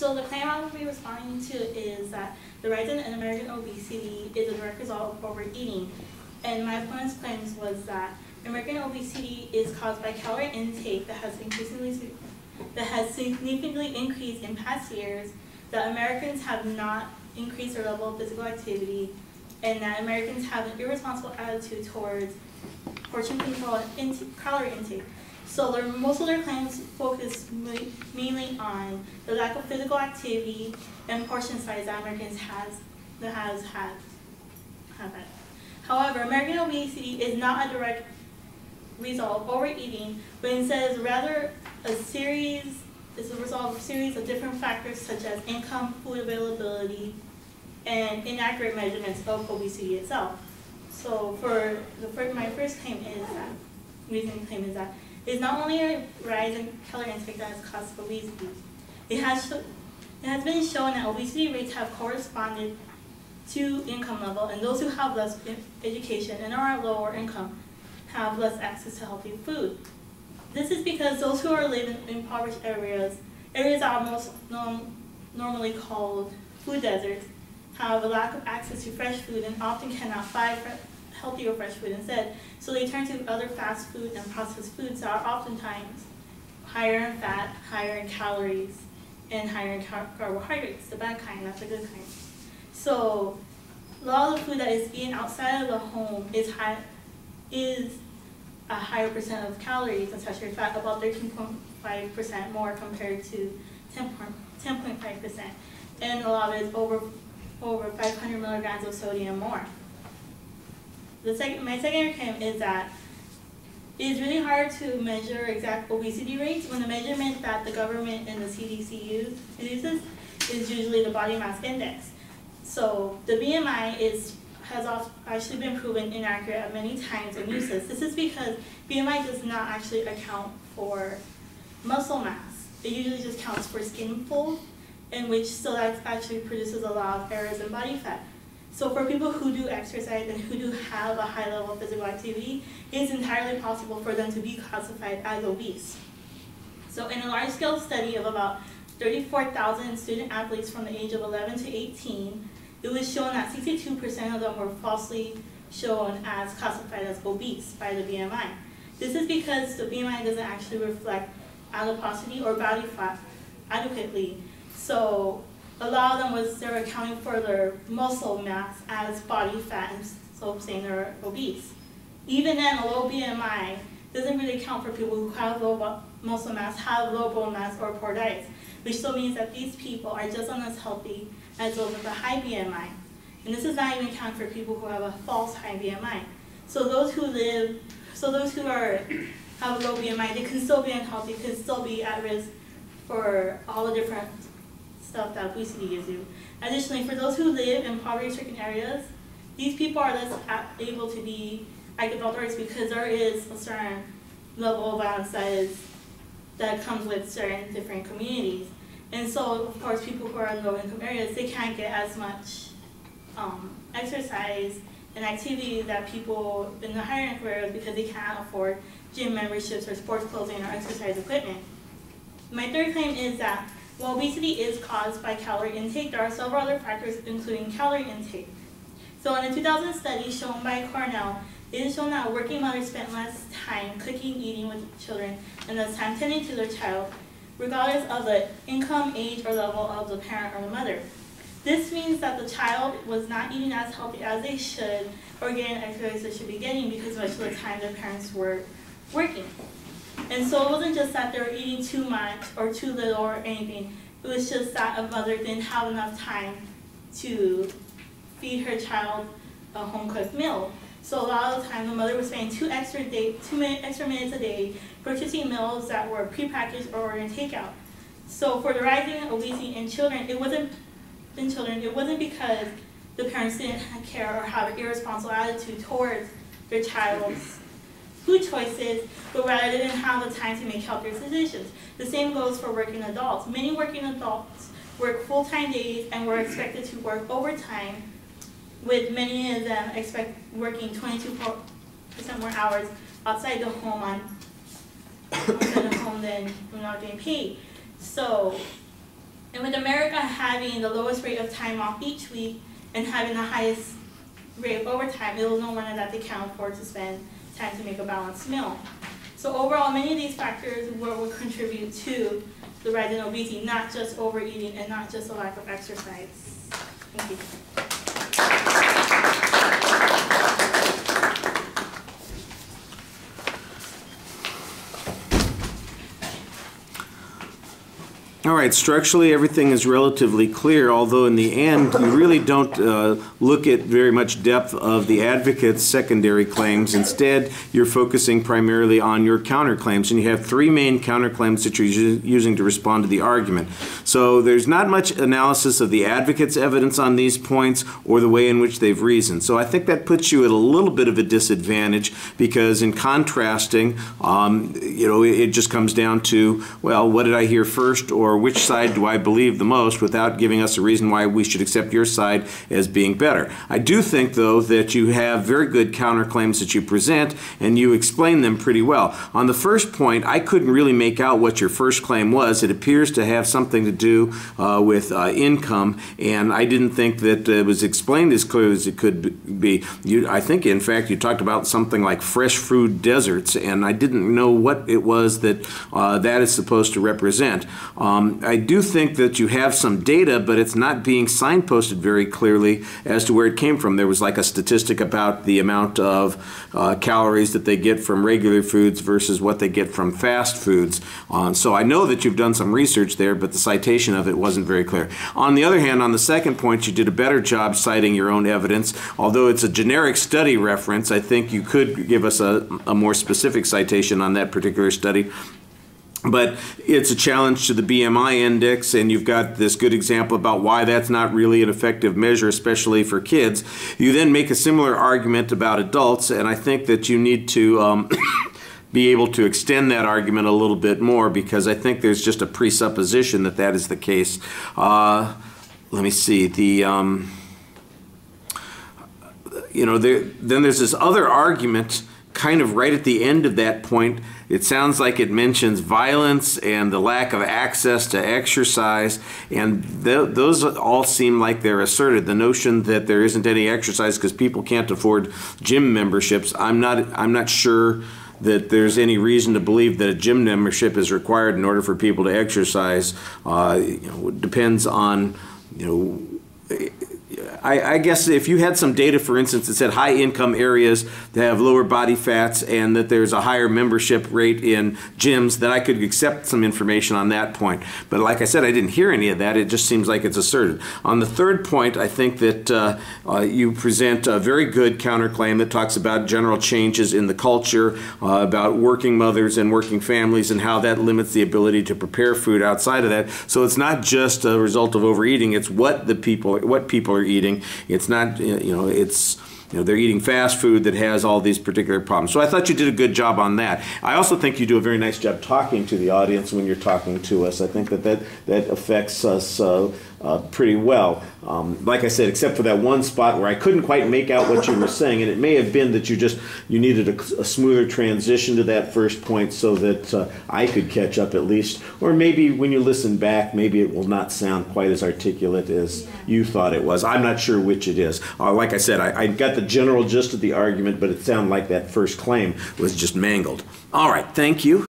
So the claim I will be responding to is that the rise in American obesity is a direct result of overeating. And my opponent's claims was that American obesity is caused by calorie intake that has significantly increased in past years, that Americans have not increased their level of physical activity, and that Americans have an irresponsible attitude towards portion control and calorie intake. So most of their claims focus mainly on the lack of physical activity and portion size that Americans have had. However, American obesity is not a direct result of overeating, but instead is rather a result of a series of different factors such as income, food availability, and inaccurate measurements of obesity itself. So my first claim is that it's not only a rise in calorie intake that has caused obesity. It has been shown that obesity rates have corresponded to income level, and those who have less education and are at lower income have less access to healthy food. This is because those who are living in impoverished areas that are most normally called food deserts, have a lack of access to fresh food and often cannot find healthy or fresh food instead. So they turn to other fast food and processed foods that are oftentimes higher in fat, higher in calories, and higher in carbohydrates, the bad kind, not the good kind. So a lot of the food that is eaten outside of the home is a higher percent of calories and saturated fat, about 13.5% more compared to 10.5%. And a lot of it is over 500 milligrams of sodium more. My second claim is that it is really hard to measure exact obesity rates when the measurement that the government and the CDC uses is usually the body mass index. So the BMI has actually been proven inaccurate at many times in uses. This is because BMI does not actually account for muscle mass. It usually just counts for skin fold, in which still actually produces a lot of errors in body fat. So for people who do exercise and who do have a high level of physical activity, it is entirely possible for them to be classified as obese. So in a large-scale study of about 34,000 student athletes from the age of 11 to 18, it was shown that 62% of them were falsely shown as classified as obese by the BMI. This is because the BMI doesn't actually reflect adiposity or body fat adequately. So a lot of them they were accounting for their muscle mass as body fat, and so saying they're obese. Even then, a low BMI doesn't really account for people who have low muscle mass, have low bone mass, or poor diets, which still means that these people are just as healthy as those with a high BMI. And this is not even accounting for people who have a false high BMI. So those who have a low BMI, they can still be unhealthy, can still be at risk for all the different stuff that obesity gives you. Additionally, for those who live in poverty-stricken areas, these people are less able to be active outdoors because there is a certain level of violence that comes with certain different communities. And so, of course, people who are in low-income areas, they can't get as much exercise and activity that people in the higher income areas because they can't afford gym memberships or sports clothing or exercise equipment. My third claim is that while obesity is caused by calorie intake, there are several other factors including calorie intake. So in a 2000 study shown by Cornell, it is shown that working mothers spent less time cooking, eating with children, and less time tending to their child, regardless of the income, age, or level of the parent or the mother. This means that the child was not eating as healthy as they should or getting exercise they should be getting because much of the time their parents were working. And so it wasn't just that they were eating too much or too little or anything. It was just that a mother didn't have enough time to feed her child a home-cooked meal. So a lot of the time the mother was spending 2 extra minutes a day purchasing meals that were prepackaged or ordering takeout. So for the rising obesity in children, it wasn't because the parents didn't care or have an irresponsible attitude towards their child's food choices, but rather they didn't have the time to make healthier decisions. The same goes for working adults. Many working adults work full-time days and were expected to work overtime, with many of them working 22% more hours outside the home than when not getting paid. So And with America having the lowest rate of time off each week and having the highest rate of overtime, it was no wonder that they can't afford to spend time to make a balanced meal. So overall, many of these factors will contribute to the rise in obesity, not just overeating and not just a lack of exercise. Thank you. All right, structurally everything is relatively clear, although in the end you really don't look at very much depth of the advocate's secondary claims. Instead, you're focusing primarily on your counterclaims, and you have three main counterclaims that you're using to respond to the argument. So there's not much analysis of the advocate's evidence on these points or the way in which they've reasoned. So I think that puts you at a little bit of a disadvantage, because in contrasting, it just comes down to, well, what did I hear first, or which side do I believe the most, without giving us a reason why we should accept your side as being better. I do think, though, that you have very good counterclaims that you present, and you explain them pretty well. On the first point, I couldn't really make out what your first claim was. It appears to have something to do with income, and I didn't think that it was explained as clearly as it could be. I think, in fact, you talked about something like fresh food deserts, and I didn't know what it was that that is supposed to represent. I do think that you have some data, but it's not being signposted very clearly as to where it came from. There was like a statistic about the amount of calories that they get from regular foods versus what they get from fast foods. So I know that you've done some research there, but the citation of it wasn't very clear. On the other hand, on the second point, you did a better job citing your own evidence. Although it's a generic study reference, I think you could give us a more specific citation on that particular study. But it's a challenge to the BMI index, and you've got this good example about why that's not really an effective measure, especially for kids. You then make a similar argument about adults, and I think that you need to be able to extend that argument a little bit more, because I think there's just a presupposition that that is the case. Let me see. Then there's this other argument kind of right at the end of that point. It sounds like it mentions violence and the lack of access to exercise, and those all seem like they're asserted. The notion that there isn't any exercise because people can't afford gym memberships, I'm not sure that there's any reason to believe that a gym membership is required in order for people to exercise. It depends on, I guess if you had some data, for instance, that said high income areas that have lower body fats and that there's a higher membership rate in gyms, then I could accept some information on that point. But like I said, I didn't hear any of that. It just seems like it's asserted. On the third point, I think that you present a very good counterclaim that talks about general changes in the culture, about working mothers and working families and how that limits the ability to prepare food outside of that. So it's not just a result of overeating, it's what people are eating. It's not, they're eating fast food that has all these particular problems. So I thought you did a good job on that. I also think you do a very nice job talking to the audience when you're talking to us. I think that affects us pretty well. Like I said, except for that one spot where I couldn't quite make out what you were saying, and it may have been that you needed a smoother transition to that first point so that I could catch up at least. Or maybe when you listen back, maybe it will not sound quite as articulate as you thought it was. I'm not sure which it is. Like I said, I got the general gist of the argument, but it sounded like that first claim was just mangled. All right, thank you.